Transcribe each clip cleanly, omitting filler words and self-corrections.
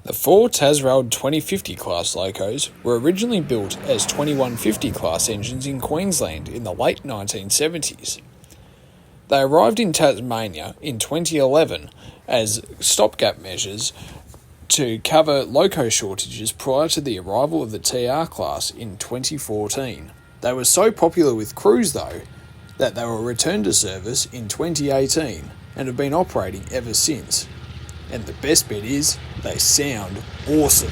The four Tasrail 2050 class locos were originally built as 2150 class engines in Queensland in the late 1970s. They arrived in Tasmania in 2011 as stopgap measures to cover loco shortages prior to the arrival of the TR class in 2014. They were so popular with crews though that they were returned to service in 2018 and have been operating ever since. And the best bit is, they sound awesome.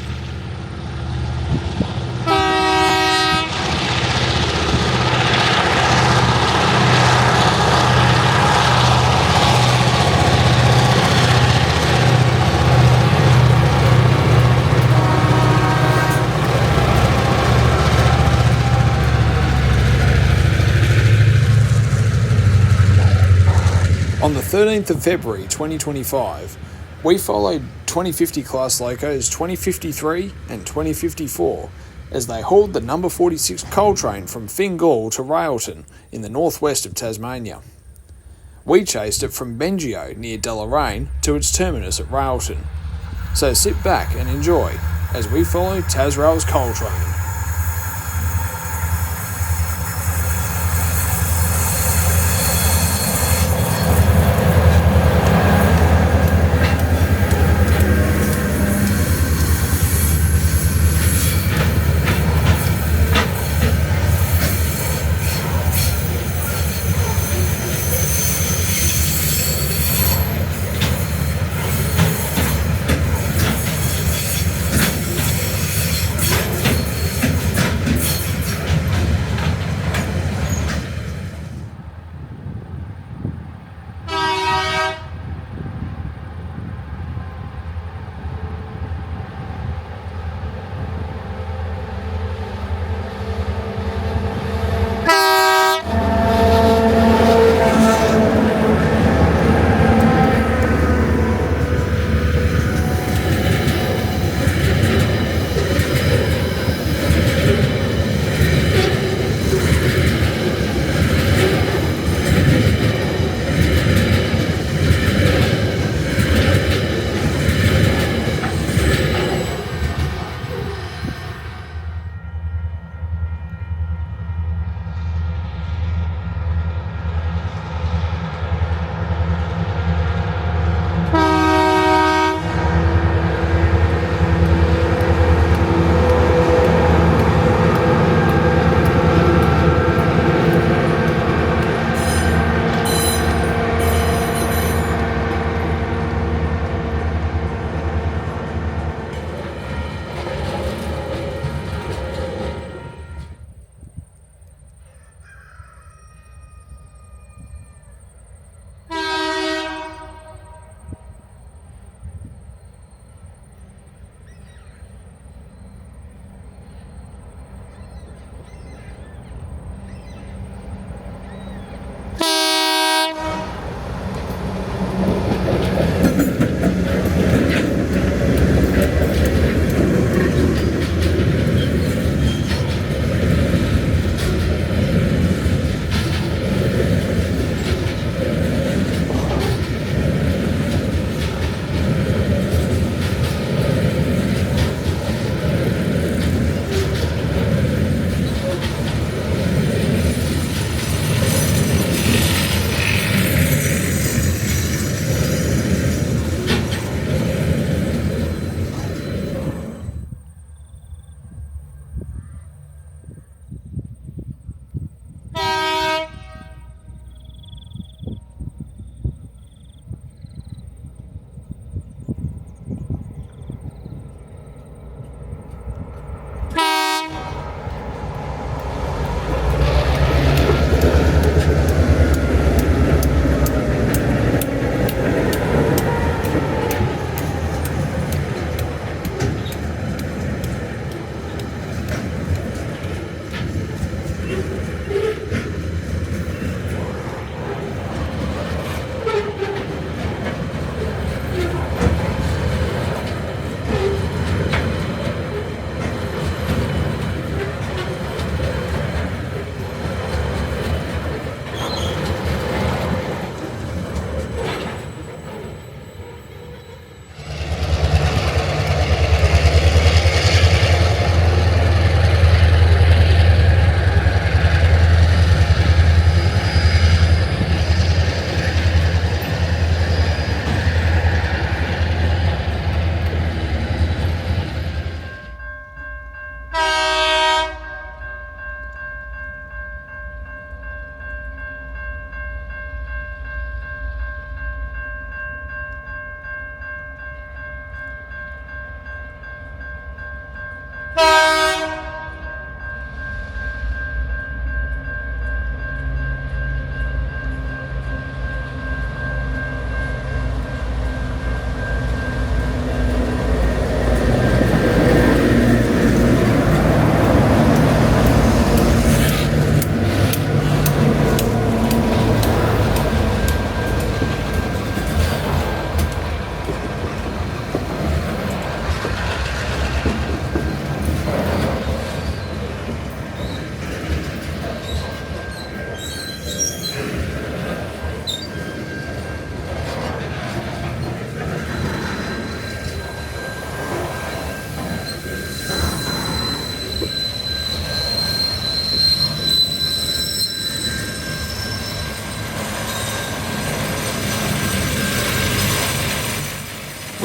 On the 13th of February 2025, we followed 2050 class locos 2053 and 2054 as they hauled the number 46 coal train from Fingal to Railton in the northwest of Tasmania. We chased it from Bengio near Deloraine to its terminus at Railton. So sit back and enjoy as we follow Tasrail's coal train.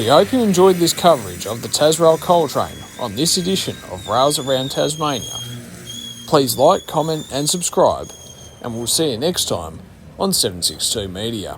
We hope you enjoyed this coverage of the Tasrail Coal Train on this edition of Rails Around Tasmania. Please like, comment and subscribe, and we'll see you next time on 762 Media.